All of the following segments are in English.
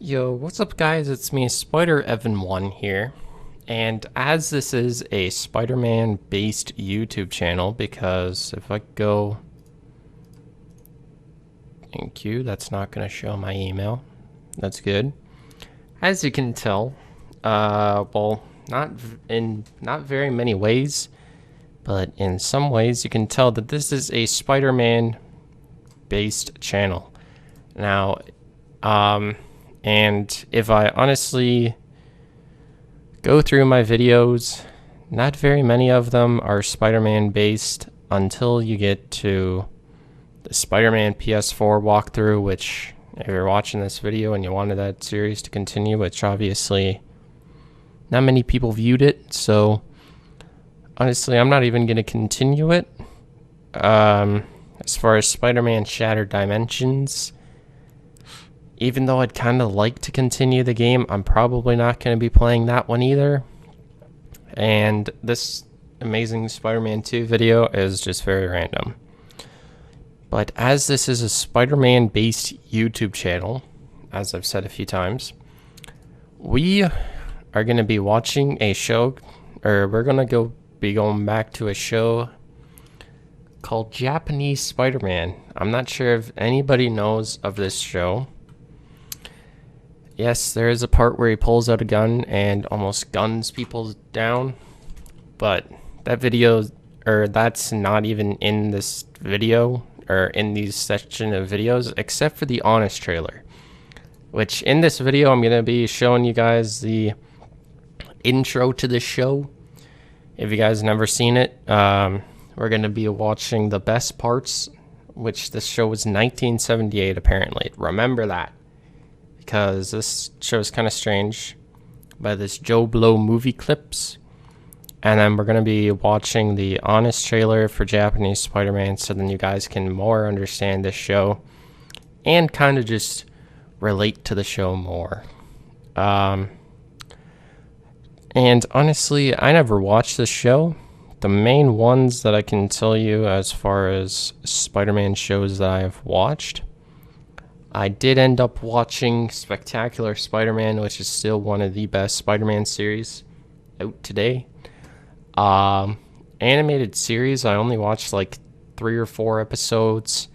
Yo, what's up guys? It's me, Spider Evan 1 here. And as this is a Spider-Man based YouTube channel, because if I go... Thank you, that's not going to show my email. That's good. As you can tell, well, not very many ways, but in some ways you can tell that this is a Spider-Man based channel. Now, and if I honestly go through my videos, not very many of them are Spider-Man based until you get to the Spider-Man PS4 walkthrough, which if you're watching this video and you wanted that series to continue, which obviously not many people viewed it, so honestly I'm not even going to continue it. As far as Spider-Man Shattered Dimensions, even though I'd kind of like to continue the game, I'm probably not going to be playing that one either. And this Amazing Spider-Man 2 video is just very random. But as this is a Spider-Man based YouTube channel, as I've said a few times, we are going to be watching a show, or we're going to be going back to a show called Japanese Spider-Man. I'm not sure if anybody knows of this show. Yes, there is a part where he pulls out a gun and almost guns people down, but that video, or that's not even in this video, or in these section of videos, except for the honest trailer, which in this video I'm going to be showing you guys the intro to this show. If you guys never seen it, we're going to be watching the best parts, which this show was 1978 apparently. Remember that, because this show is kind of strange, by this Joe Blow movie clips. And then we're going to be watching the honest trailer for Japanese Spider-Man, so then you guys can more understand this show and kind of just relate to the show more. And honestly, I never watched this show. The main ones that I can tell you as far as Spider-Man shows that I have watched, I did end up watching Spectacular Spider-Man, which is still one of the best Spider-Man series out today. Animated series, I only watched like 3 or 4 episodes.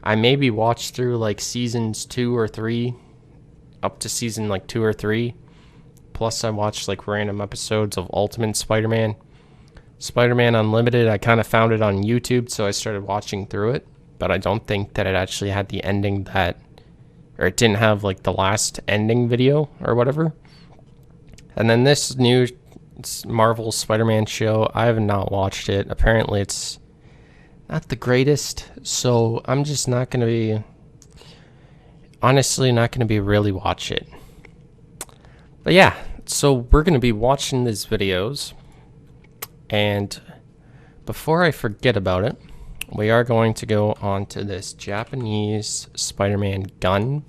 I maybe watched through like seasons 2 or 3, up to season like 2 or 3. Plus I watched like random episodes of Ultimate Spider-Man. Spider-Man Unlimited, I kind of found it on YouTube, so I started watching through it. But I don't think that it actually had the ending that, or it didn't have like the last ending video or whatever. And then this new Marvel Spider-Man show, I have not watched it. Apparently it's not the greatest, so I'm just not going to be, honestly not going to be really watch it. But yeah, so we're going to be watching these videos, and before I forget about it, we are going to go on to this Japanese Spider-Man gun.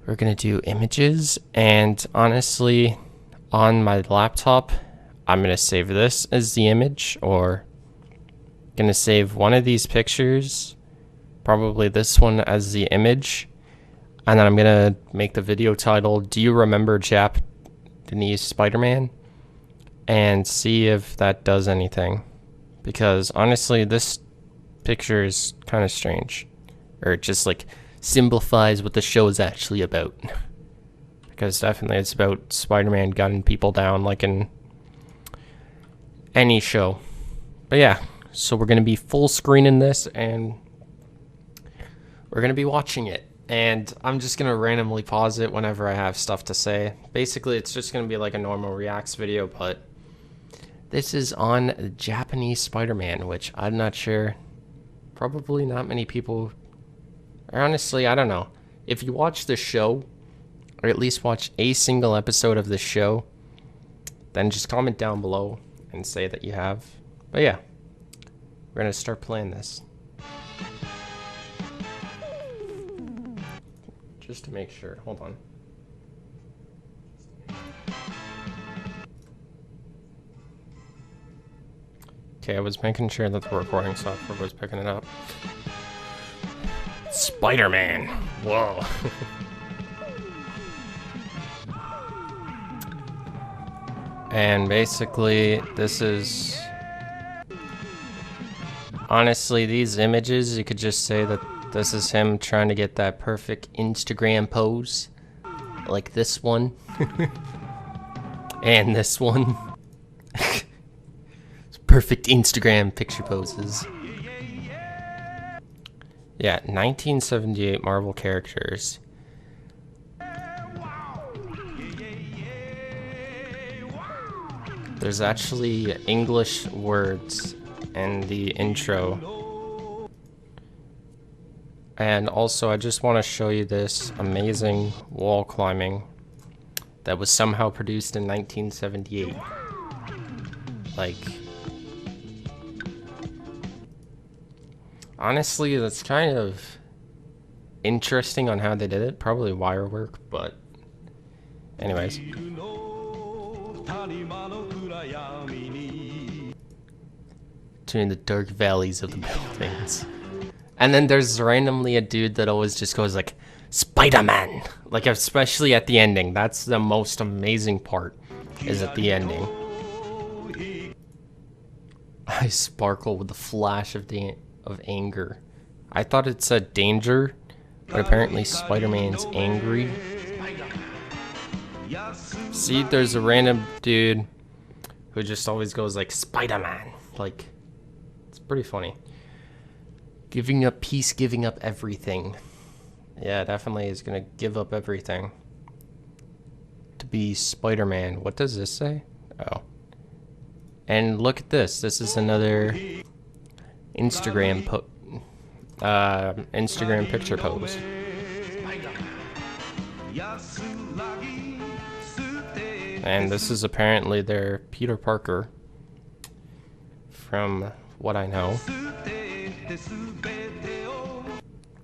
We're going to do images, and honestly, on my laptop, I'm going to save this as the image, or going to save one of these pictures, probably this one as the image, and then I'm going to make the video title, Do You Remember Japanese Spider-Man? And see if that does anything. Because honestly, this picture is kind of strange, or it just like simplifies what the show is actually about. Because definitely it's about Spider-Man gunning people down like in any show. But yeah, so we're going to be full screening this, and we're going to be watching it. And I'm just going to randomly pause it whenever I have stuff to say. Basically, it's just going to be like a normal reacts video, but this is on Japanese Spider-Man, which I'm not sure, probably not many people, or honestly, I don't know. If you watch the show, or at least watch a single episode of this show, then just comment down below and say that you have. But yeah, we're going to start playing this. Just to make sure, hold on. Okay, I was making sure that the recording software was picking it up. Spider-Man! Whoa. And basically, this is... Honestly, these images, you could just say that this is him trying to get that perfect Instagram pose. Like this one. And this one. Perfect Instagram picture poses. Yeah, 1978 Marvel characters. There's actually English words in the intro. And also, I just want to show you this amazing wall climbing that was somehow produced in 1978. Like, honestly, that's kind of interesting on how they did it. Probably wire work, but anyways. To the dark valleys of the buildings. And then there's randomly a dude that always just goes like, Spiderman! Like, especially at the ending. That's the most amazing part, is at the ending. I sparkle with the flash of anger. I thought it said danger, but apparently Spider-Man's angry. See, there's a random dude who just always goes like, Spider-Man! Like, it's pretty funny. Giving up peace, giving up everything. Yeah, definitely is gonna give up everything to be Spider-Man. What does this say? Oh. And look at this. This is another Instagram Instagram picture pose. And this is apparently their Peter Parker, from what I know.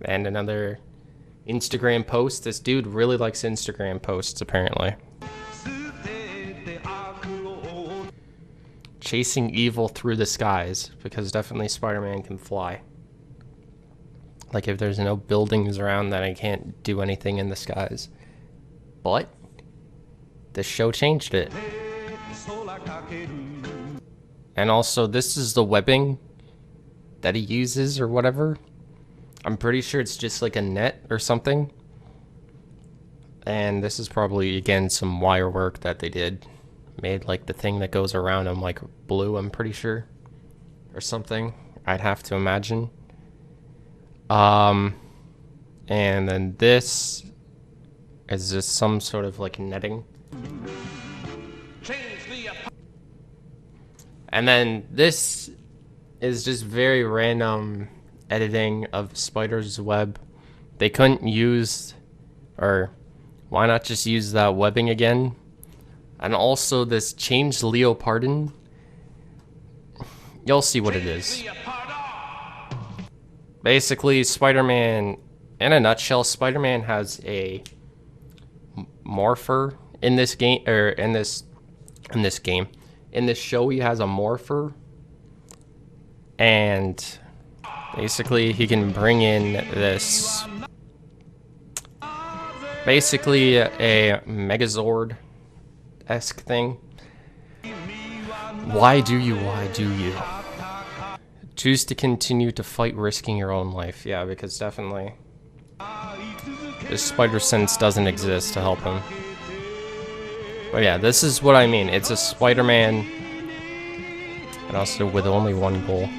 And another Instagram post. This dude really likes Instagram posts, apparently. Chasing evil through the skies, because definitely Spider-Man can fly. Like, if there's no buildings around, then I can't do anything in the skies. But this show changed it. And also, this is the webbing that he uses or whatever. I'm pretty sure it's just like a net or something. And this is probably, again, some wire work that they did. Made like the thing that goes around him like blue, I'm pretty sure. Or something, I'd have to imagine. And then this is just some sort of like netting. And then this is just very random editing of Spider's web. They couldn't use, or why not just use that webbing again? And also this changed Leopardon. You'll see what it is. Basically, Spider-Man, in a nutshell, Spider-Man has a morpher in this game, or in this game. In this show, he has a morpher. And basically, he can bring in this, basically a Megazord-esque thing. Why do you? Choose to continue to fight, risking your own life. Yeah, because definitely this spider sense doesn't exist to help him. But yeah, this is what I mean. It's a Spider-Man, and also with only one goal.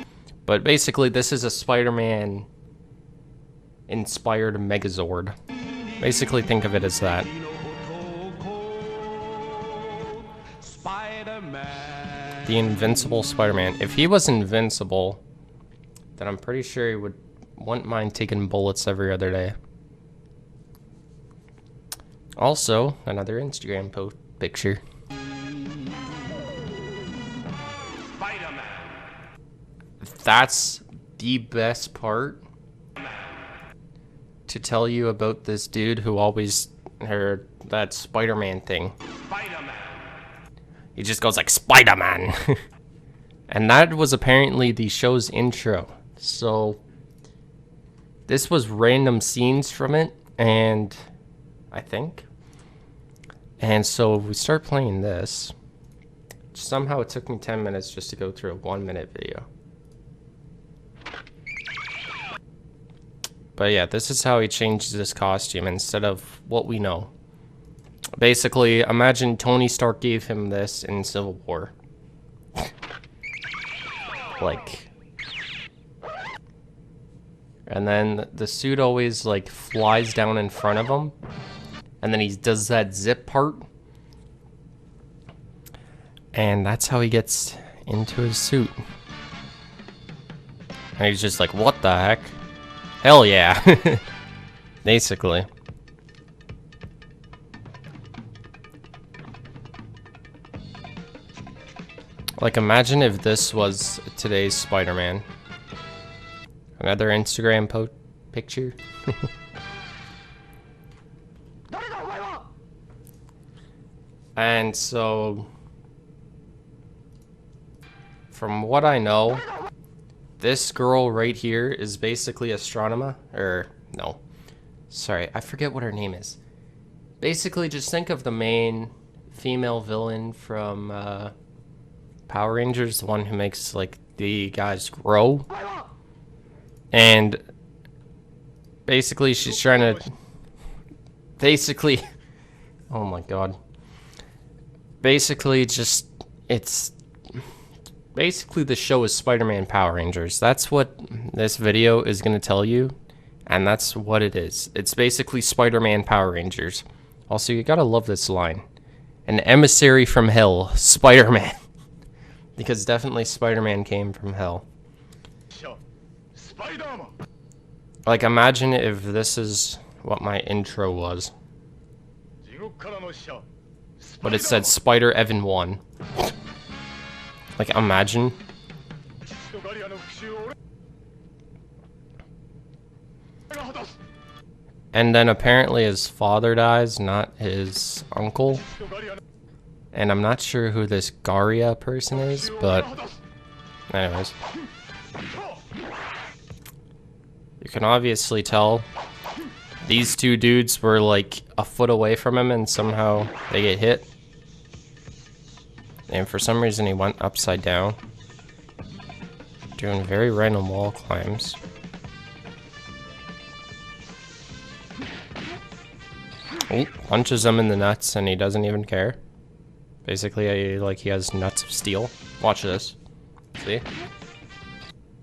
But basically, this is a Spider-Man inspired Megazord. Basically, think of it as that. The invincible Spider-Man. If he was invincible, then I'm pretty sure he wouldn't mind taking bullets every other day. Also, another Instagram picture. Spider-Man. That's the best part to tell you about this dude who always heard that Spider-Man thing. Spider-Man. He just goes like, Spider-Man. And that was apparently the show's intro. So this was random scenes from it, and I think. And so we start playing this. somehow it took me 10 minutes just to go through a 1-minute video. But yeah, this is how he changes his costume instead of what we know. Basically, imagine Tony Stark gave him this in Civil War. Like... And then the suit always, like, flies down in front of him. And then he does that zip part. And that's how he gets into his suit. And he's just like, what the heck? Hell yeah. Basically. Like, imagine if this was today's Spider-Man. Another Instagram picture. And so, from what I know, this girl right here is basically astronomer, or no, sorry, I forget what her name is. Basically, just think of the main female villain from Power Rangers, the one who makes like the guys grow. And basically, she's trying to basically, oh my god. Basically, just it's basically the show is Spider-Man Power Rangers. That's what this video is going to tell you, and that's what it is. It's basically Spider-Man Power Rangers. Also, you gotta love this line. An emissary from hell, Spider-Man. Because definitely Spider-Man came from hell. Like, imagine if this is what my intro was. But it said Spider Evan 1. Like, imagine. And then apparently his father dies, not his uncle. And I'm not sure who this Garia person is, but anyways. You can obviously tell these two dudes were like a foot away from him and somehow they get hit. And for some reason he went upside down. Doing very random wall climbs. Oh, punches him in the nuts and he doesn't even care. Basically, like he has nuts of steel. Watch this. See?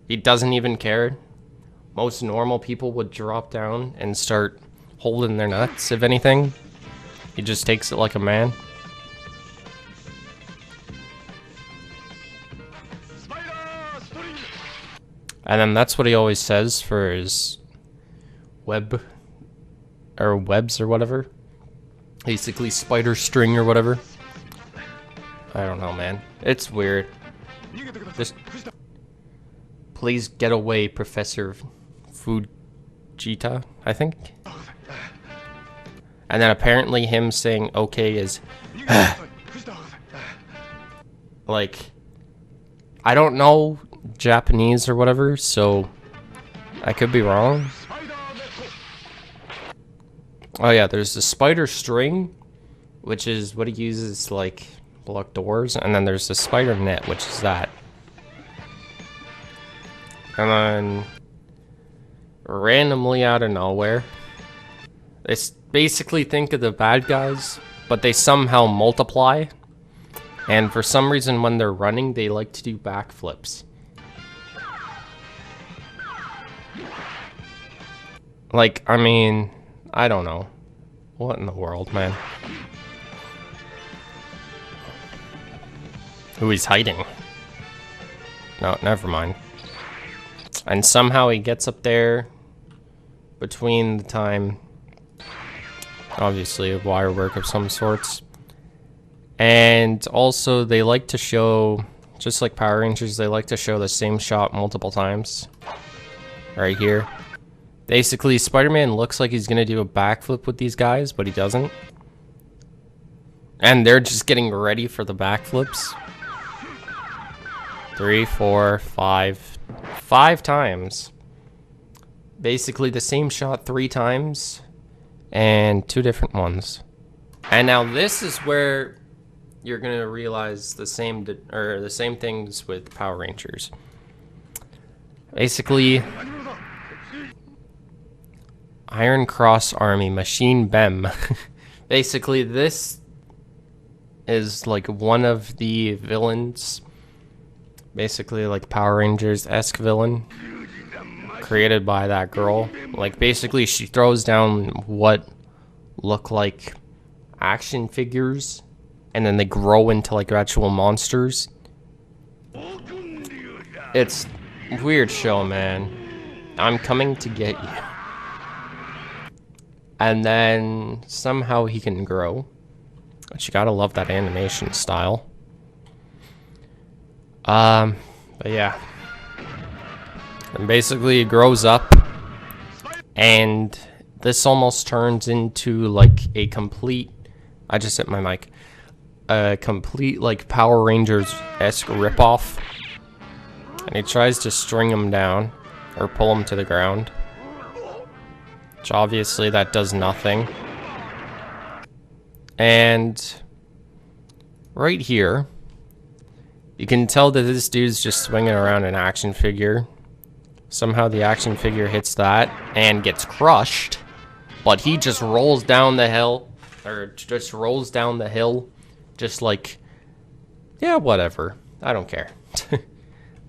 He doesn't even care. Most normal people would drop down and start holding their nuts, if anything. He just takes it like a man. And then that's what he always says for his webs or whatever. Basically spider string or whatever. I don't know, man. It's weird. Just please get away, Professor Fujita, I think. And then apparently him saying okay is like, I don't know Japanese or whatever, so I could be wrong. Oh yeah, there's the spider string, which is what he uses to like block doors, and then there's the spider net, which is that. And then randomly out of nowhere, they basically think of the bad guys, but they somehow multiply. And for some reason when they're running, they like to do backflips. Like, I mean, I don't know. What in the world, man? Who he's hiding? No, never mind. And somehow he gets up there between the time, obviously, a wire work of some sorts. And also, they like to show, just like Power Rangers, they like to show the same shot multiple times. Right here. Basically, Spider-Man looks like he's gonna do a backflip with these guys, but he doesn't. And they're just getting ready for the backflips. 3, 4, 5. 5 times. Basically the same shot 3 times. And 2 different ones. And now this is where you're gonna realize the same things with Power Rangers. Basically, Iron Cross Army, Machine Bem. Basically, this is like one of the villains. Basically, like Power Rangers-esque villain created by that girl. Like, basically, she throws down what look like action figures, and then they grow into like actual monsters. It's a weird show, man. I'm coming to get you. And then somehow he can grow. But you gotta love that animation style. But yeah. And basically it grows up, and this almost turns into like a complete, I just hit my mic, a complete like Power Rangers-esque ripoff. And he tries to string him down, or pull him to the ground. Which obviously that does nothing. And right here, you can tell that this dude's just swinging around an action figure. Somehow the action figure hits that and gets crushed, but he just rolls down the hill, just like, yeah, whatever. I don't care.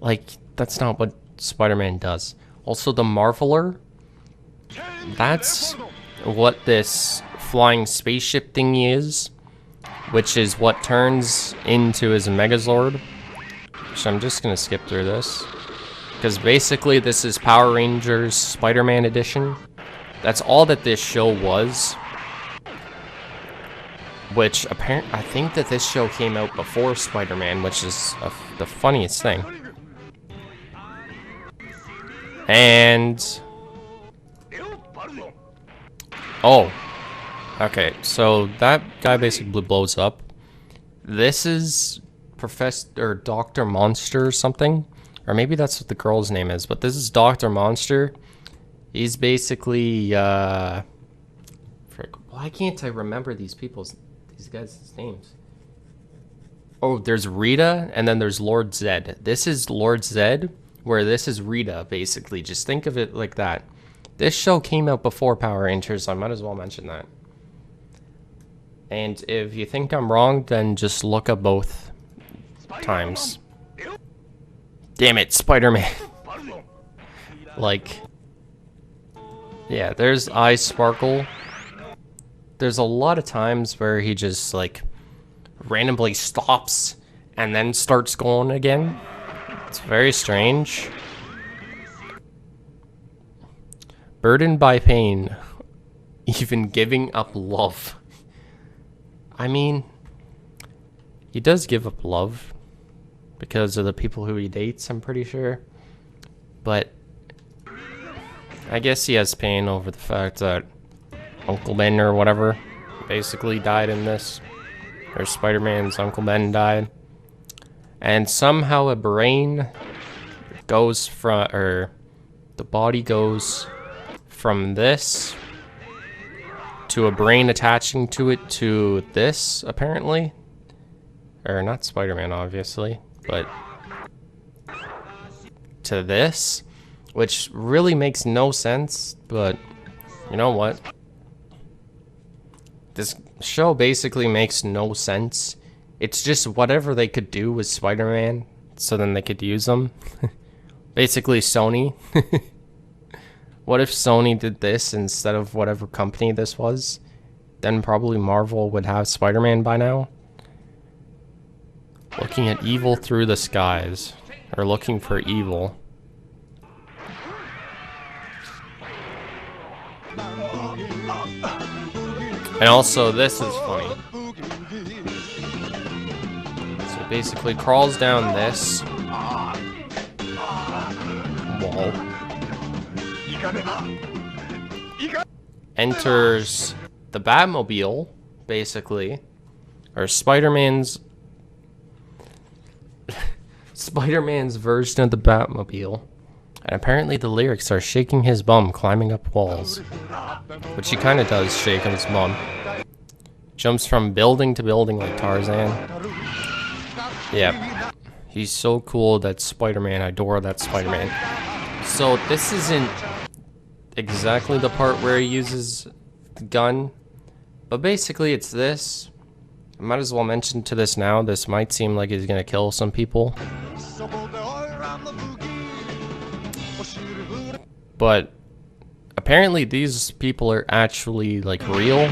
Like, that's not what Spider-Man does. Also, the Marveler, that's what this flying spaceship thingy is, which is what turns into his Megazord. So I'm just gonna skip through this, because basically this is Power Rangers Spider-Man edition. That's all that this show was. Which I think that this show came out before Spider-Man, which is the funniest thing. And oh, okay, so that guy basically blows up. This is Professor Dr. Monster or something, or maybe that's what the girl's name is, but this is Dr. Monster. He's basically frick, why can't I remember these guys' names? Oh, there's Rita, and then there's Lord Zed. This is Lord Zed, where this is Rita, basically. Just think of it like that. This show came out before Power Rangers, so I might as well mention that. And if you think I'm wrong, then just look up both times. Damn it, Spider-Man. Like, yeah, there's Eye Sparkle. There's a lot of times where he just, like, randomly stops and then starts going again. It's very strange. Burdened by pain, even giving up love. I mean, he does give up love because of the people who he dates, I'm pretty sure. But I guess he has pain over the fact that Uncle Ben or whatever basically died in this. Or Spider-Man's Uncle Ben died. And somehow a brain goes from, or the body goes from this to a brain attaching to it to this, apparently. Or not Spider-Man, obviously, but to this, which really makes no sense, but you know what? This show basically makes no sense. It's just whatever they could do with Spider-Man, so then they could use them. Basically, Sony. What if Sony did this instead of whatever company this was? Then probably Marvel would have Spider-Man by now. Looking at evil through the skies. Or looking for evil. And also, this is funny. So it basically crawls down this wall. Enters the Batmobile, basically. Or Spider-Man's version of the Batmobile. And apparently the lyrics are shaking his bum, climbing up walls. Which he kind of does shake his bum. jumps from building to building like Tarzan. Yeah. He's so cool, that Spider-Man. I adore that Spider-Man. So this isn't exactly the part where he uses the gun, but basically it's this. I might as well mention to this now. This might seem like he's gonna kill some people, but apparently these people are actually like real.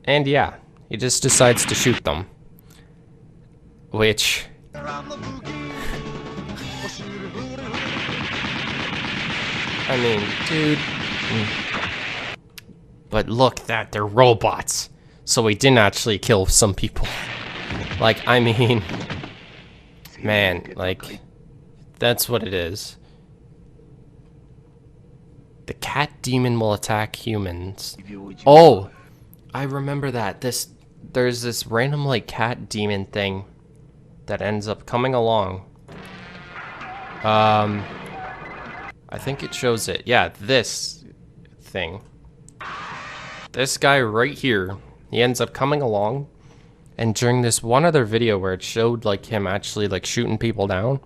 And yeah, he just decides to shoot them, which I mean, dude. But look, that they're robots, so he didn't actually kill some people. Like, I mean, man, like, that's what it is. The cat demon will attack humans. Oh, I remember that. There's this random like cat demon thing that ends up coming along. I think it shows it. Yeah, this thing. This guy right here, he ends up coming along, and during this one other video where it showed like him actually like shooting people down,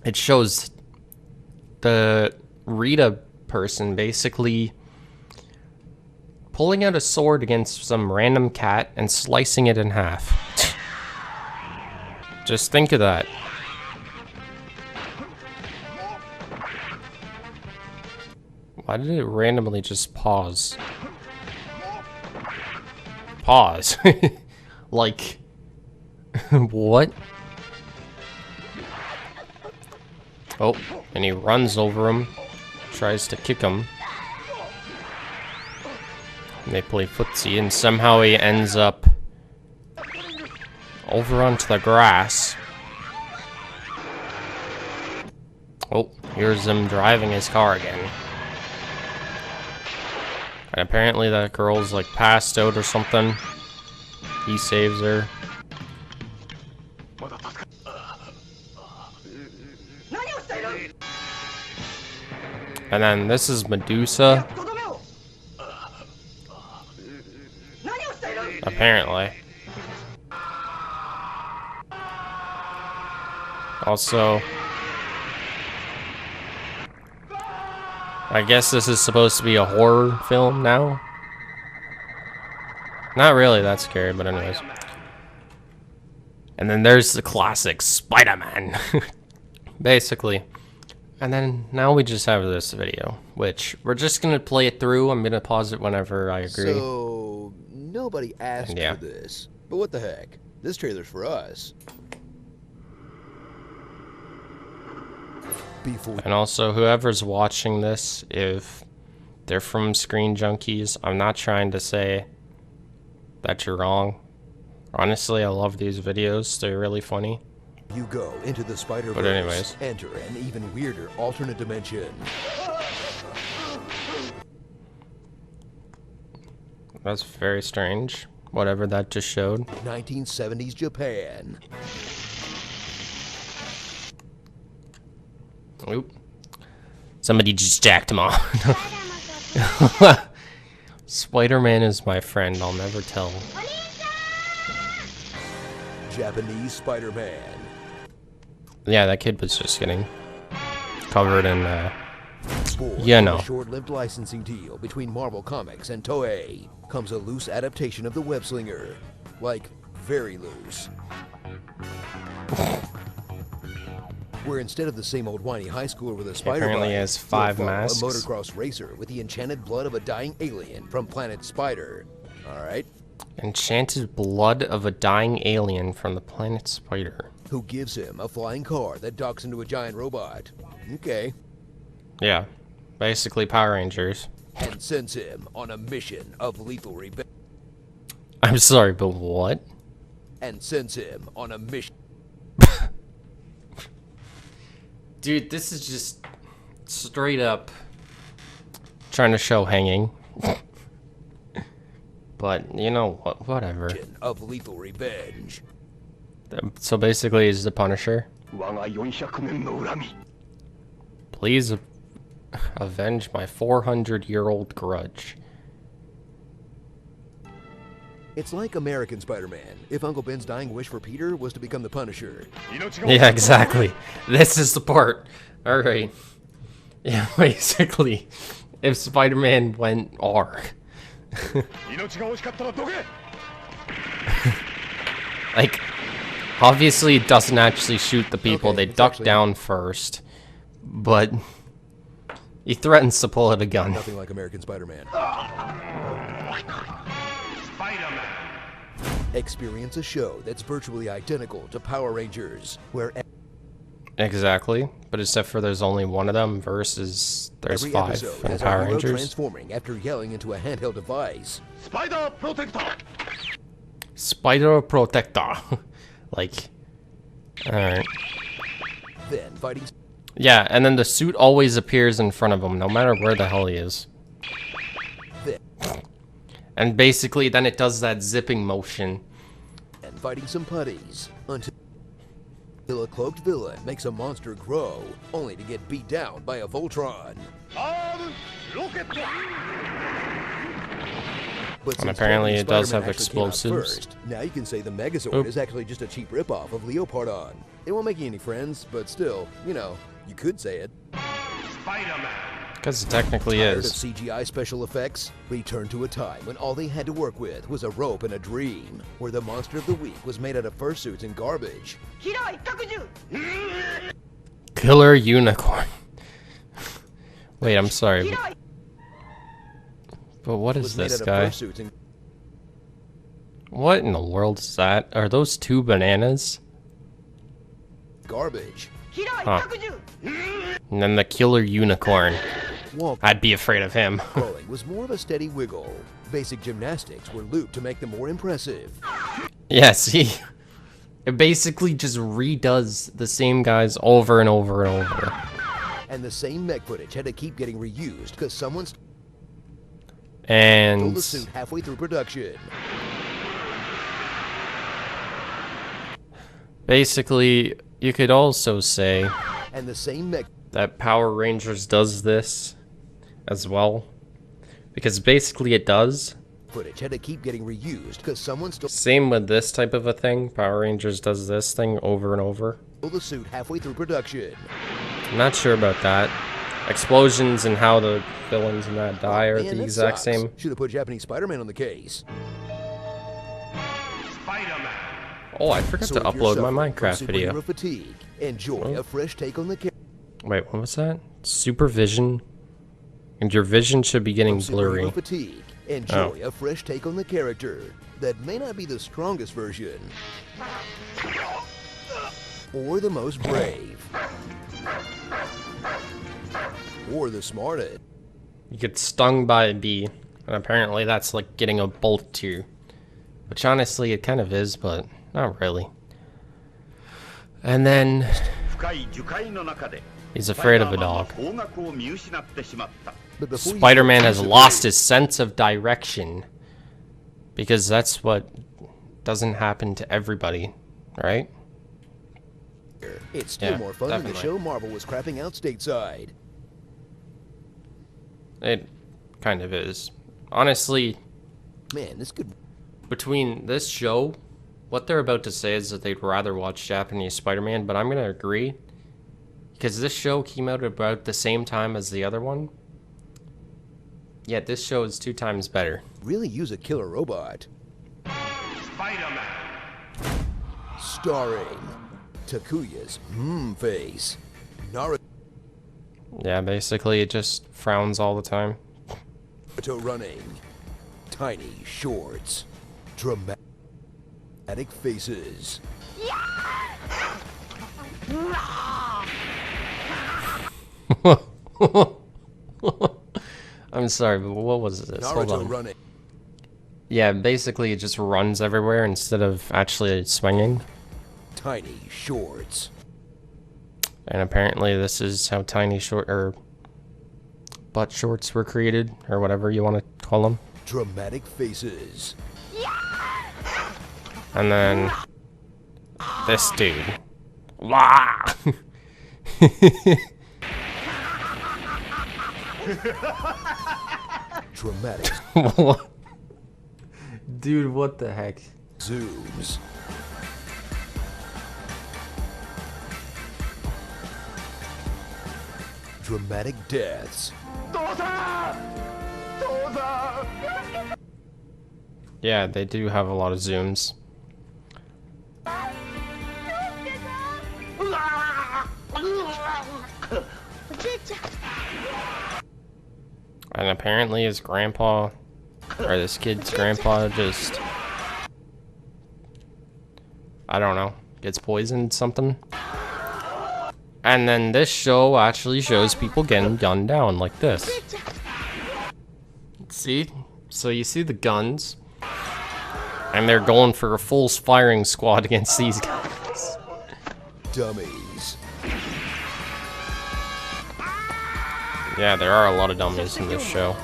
it shows the Rita person basically pulling out a sword against some random cat and slicing it in half. Just think of that. Why did it randomly just pause? Pause. Like, what? Oh, and he runs over him, tries to kick him. And they play footsie, and somehow he ends up over onto the grass. Oh, here's him driving his car again. And apparently that girl's like passed out or something. He saves her. And then this is Medusa. Apparently. Also, I guess this is supposed to be a horror film now. Not really that scary, but anyways. And then there's the classic Spiderman. Basically. And then now we just have this video, which we're just going to play it through. I'm going to pause it whenever I agree. So, nobody asked for this. But what the heck? This trailer's for us. And also, whoever's watching this, if they're from Screen Junkies, I'm not trying to say that you're wrong. Honestly, I love these videos. They're really funny. You go into the Spider-Verse, but anyways, enter an even weirder alternate dimension. That's very strange. Whatever that just showed. 1970s Japan. Oop. Somebody just jacked him off. Spider-Man is my friend, I'll never tell. Japanese Spider-Man. Yeah, that kid was just getting covered in, A short-lived licensing deal between Marvel Comics and Toei comes a loose adaptation of the web-slinger. Like, very loose. Where instead of the same old whiny high schooler with a spider apparently bite, has 5 masks. A motocross racer with the enchanted blood of a dying alien from planet Spider. Alright? Enchanted blood of a dying alien from the planet Spider. Who gives him a flying car that docks into a giant robot. Okay. Yeah. Basically Power Rangers. And sends him on a mission of lethal revenge. I'm sorry, but what? And sends him on a mission. Dude, this is just straight up trying to show hanging. But, you know what, whatever. Of lethal revenge. So basically he's the Punisher. Please Avenge my 400-year-old grudge. It's like American Spider-Man, if Uncle Ben's dying wish for Peter was to become the Punisher. Yeah, exactly. This is the part. Alright. Yeah, basically, if Spider-Man went R. Like, obviously it doesn't actually shoot the people, Okay, they duck down first. But he threatens to pull out a gun. Nothing like American Spider-Man. Experience a show that's virtually identical to Power Rangers, where Exactly, but except for there's only one of them versus there's every 5 episode in has Power a hero Rangers. transforming after yelling into a handheld device. Spider Protector! Spider Protector. Like, alright. Then fighting Yeah, and then the suit always appears in front of him, no matter where the hell he is. then And basically, then it does that zipping motion. and fighting some putties until a cloaked villain makes a monster grow, only to get beat down by a Voltron. But And since apparently Japanese it does Spider-Man have actually came out explosives. first, now you can say the Megazord Oop. is actually just a cheap ripoff of Leopardon. It won't make you any friends, but still, you know, you could say it. Because it technically Tired of is. CGI special effects? Return to a time when all they had to work with was a rope and a dream, where the monster of the week was made out of fursuits and garbage. Killer Unicorn. Wait, I'm sorry. But what is Was made this out guy? of fursuits and What in the world is that? Are those 2 bananas? garbage. Huh. And then the Killer Unicorn. Walking, I'd be afraid of him. crawling was more of a steady wiggle. Basic gymnastics were looped to make them more impressive. Yeah, see? It basically just redoes the same guys over and over and over. And the same mech footage had to keep getting reused because someone stole And the suit halfway through production. basically, you could also say And the same mech that Power Rangers does this as well. Because basically it does. footage had to keep getting reused because someone stole Same with this type of a thing. Power Rangers does this thing over and over. the suit halfway through production. I'm not sure about that. Explosions and how the villains in that die are Man, the that exact sucks. same. Should have put Japanese Spider-Man on the case. Oh, I forgot So to if you're upload my suffering from Minecraft video. superhero fatigue, enjoy Oh. a fresh take on the character. Wait, what was that? Supervision? And your vision should be getting blurry. Fatigue, enjoy a fresh take on the character that may not be the strongest version or the most brave or the smartest. You get stung by a bee, and apparently that's like getting a bolt to you. Which honestly it kind of is, but not really. And then he's afraid of a dog. But before you Spider-Man go has too lost his sense of direction. Because that's what doesn't happen to everybody, right? it's still Yeah, more fun than the definitely. show Marvel was crapping out stateside. It kind of is. Honestly, Man, this could between this show, what they're about to say is that they'd rather watch Japanese Spider-Man, but I'm going to agree. Because this show came out about the same time as the other one. Yet this show is 2 times better. really use a killer robot. Spider-Man. Starring Takuya's face. Naruto Yeah, basically it just frowns all the time. running. Tiny shorts. Dramatic faces. I'm sorry, but what was this? Hold Naruto on. running. Yeah, basically it just runs everywhere instead of actually swinging. Tiny shorts. And apparently this is how tiny short or butt shorts were created, or whatever you want to call them. Dramatic faces. And then this dude. Wah! Dramatic Dude, what the heck? zooms. Dramatic deaths. Yeah, they do have a lot of zooms. And apparently his grandpa, or this kid's grandpa, just, I don't know, gets poisoned something. And then this show actually shows people getting gunned down like this. See? So you see the guns, and they're going for a full firing squad against these guys. Dummies. Yeah, there are a lot of dummies in this show.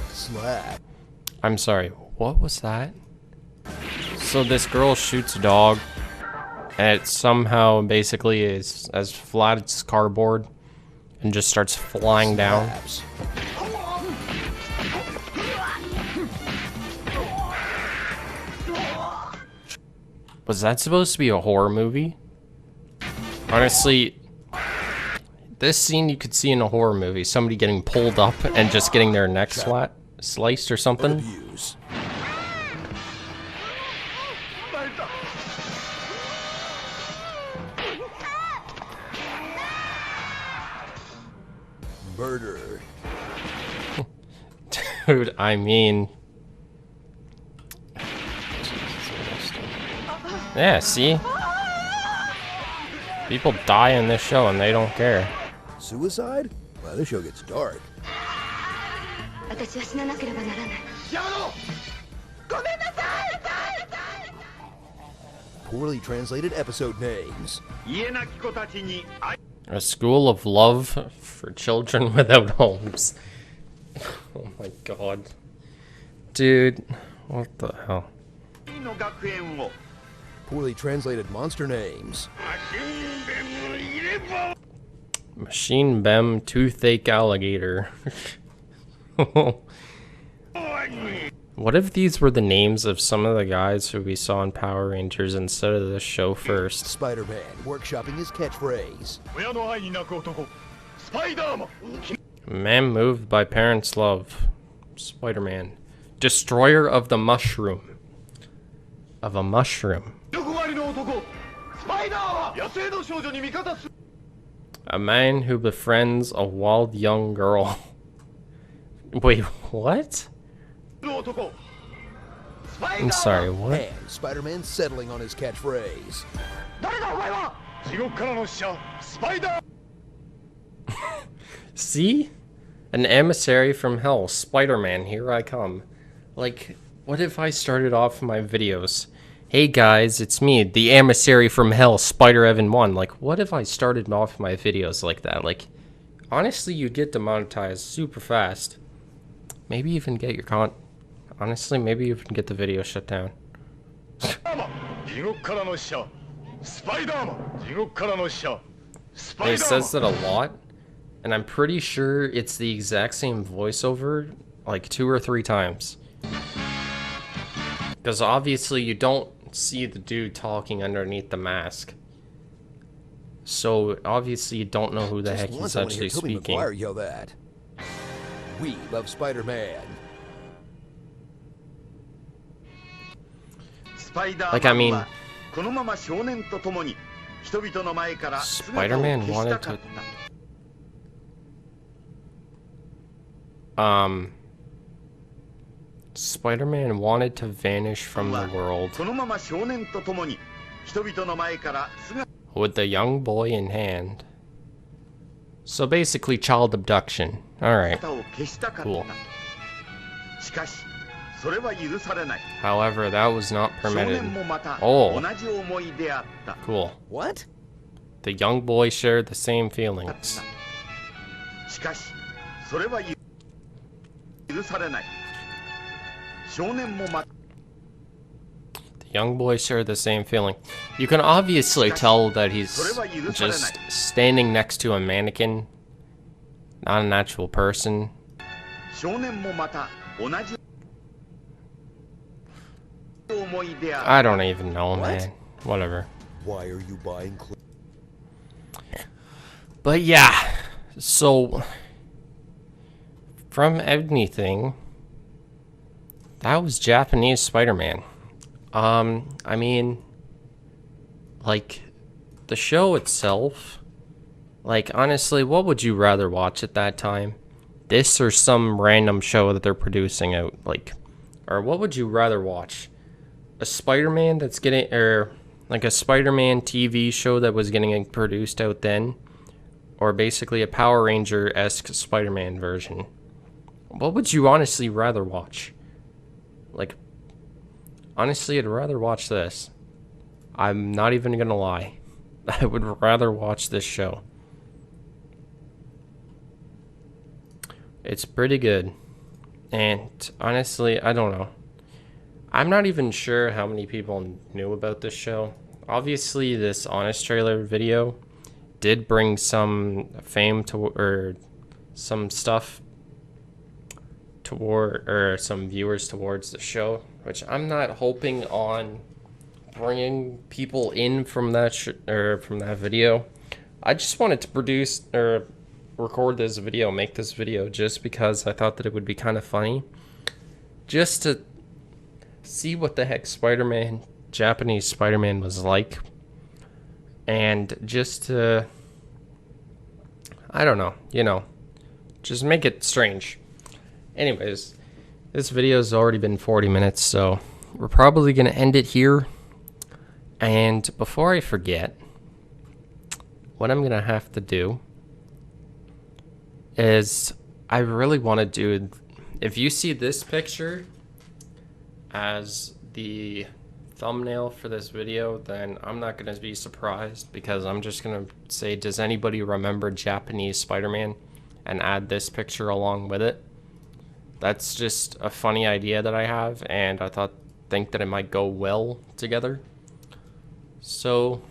Slap. I'm sorry, what was that? So this girl shoots a dog, and it somehow basically is as flat as cardboard and just starts flying down. Slaps. Was that supposed to be a horror movie? Honestly, this scene you could see in a horror movie. Somebody getting pulled up and just getting their neck sliced or something. Abuse. Murder. Dude, I mean... Yeah, see? People die in this show and they don't care. Suicide? Wow, this show gets dark. Poorly translated episode names. A school of love for children without homes. Oh my god. Dude, what the hell? Poorly translated monster names. Machine Bem Toothache Alligator. What if these were the names of some of the guys who we saw in Power Rangers instead of this show first? Spider-Man workshopping his catchphrase. Man moved by parents' love. Spider-Man. Destroyer of the mushroom. Of a mushroom. A man who befriends a wild young girl. Wait, what? I'm sorry, what? And Spider-Man settling on his catchphrase. See? An emissary from hell. Spider-Man, here I come. Like, what if I started off my videos? Hey guys, it's me, the emissary from hell, Spider-Evan 1. Like, what if I started off my videos like that? Like, honestly, you'd get demonetized super fast. Maybe even get your honestly, maybe even get the video shut down. And he says that a lot, and I'm pretty sure it's the exact same voiceover, like 2 or 3 times. Because obviously you don't see the dude talking underneath the mask. So obviously you don't know who the heck he's actually speaking. Yell that. We love Spider-Man. Like, I mean, Spider-Man wanted to... Spider-Man wanted to vanish from the world with the young boy in hand. So basically child abduction. Alright. Cool. However, that was not permitted. Oh. Cool. What? The young boy shared the same feelings. The young boy shared the same feeling. You can obviously tell that he's just standing next to a mannequin, not an actual person. I don't even know, man. Whatever. Why are you buying But yeah, so from anything, that was Japanese Spider-Man. I mean, like, the show itself, like, honestly, what would you rather watch at that time? This or some random show that they're producing out, like, or what would you rather watch? A Spider-Man that's getting, or like a Spider-Man TV show that was getting produced out then, or basically a Power Ranger-esque Spider-Man version? What would you honestly rather watch? Like, honestly, I'd rather watch this. I'm not even gonna lie. I would rather watch this show. It's pretty good. And honestly, I don't know. I'm not even sure how many people knew about this show. Obviously, this Honest Trailer video did bring some fame to, or some stuff toward, or some viewers towards the show, which I'm not hoping on bringing people in from that or from that video. I just wanted to produce or record this video, make this video, just because I thought that it would be kind of funny, just to see what the heck Spider-Man, Japanese Spider-Man was like, and just to, I don't know, you know, just make it strange. Anyways, this video's already been 40 minutes, so we're probably going to end it here. And before I forget, what I'm going to have to do is, I really want to do, if you see this picture as the thumbnail for this video, then I'm not going to be surprised, because I'm just going to say, does anybody remember Japanese Spider-Man, and add this picture along with it. That's just a funny idea that I have, and I think that it might go well together. So,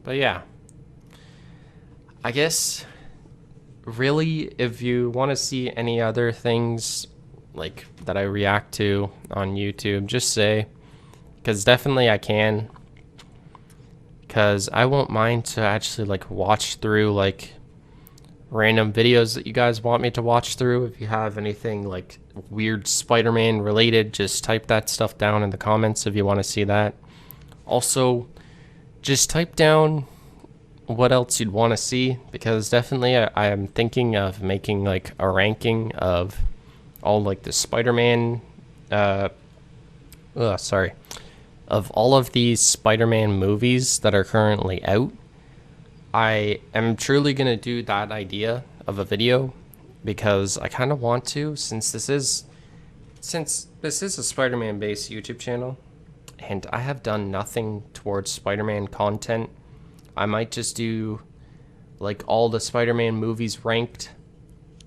but yeah, I guess really, if you want to see any other things like that I react to on YouTube, just say, because definitely I can, because I won't mind to actually like watch through like random videos that you guys want me to watch through. If you have anything like weird Spider-Man related, just type that stuff down in the comments if you want to see that. Also, just type down what else you'd want to see, because definitely I am thinking of making like a ranking of all like the Spider-Man of all of these Spider-Man movies that are currently out. I am truly going to do that idea of a video, because I kind of want to, since this is a Spider-Man based YouTube channel and I have done nothing towards Spider-Man content. I might just do like all the Spider-Man movies ranked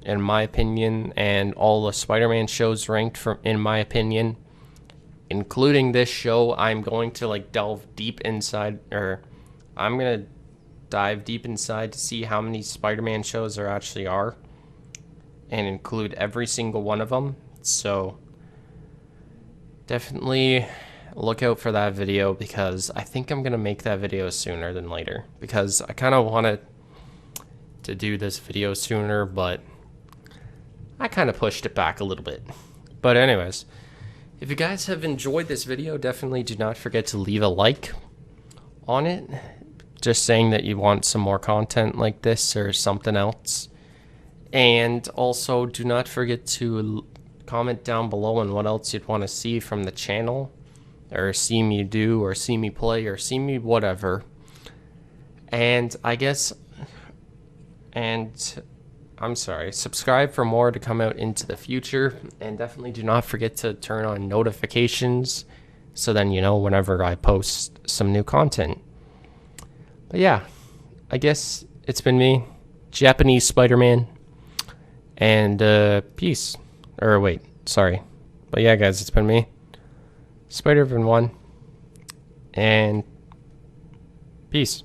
in my opinion, and all the Spider-Man shows ranked in my opinion, including this show. I'm going to like delve deep inside, or I'm going to dive deep inside to see how many Spider-Man shows there actually are, and include every single one of them. So definitely look out for that video, because I think I'm going to make that video sooner than later, because I kind of wanted to do this video sooner, but I kind of pushed it back a little bit. But anyways, if you guys have enjoyed this video, definitely do not forget to leave a like on it, just saying that you want some more content like this or something else. And also do not forget to comment down below on what else you'd want to see from the channel, or see me do, or see me play, or see me whatever. And I guess, and I'm sorry, subscribe for more to come out into the future, and definitely do not forget to turn on notifications, so then you know whenever I post some new content. But yeah, I guess it's been me, Japanese Spider-Man, and peace. Or wait, sorry. But yeah guys, it's been me, Spider-Man 1, and peace.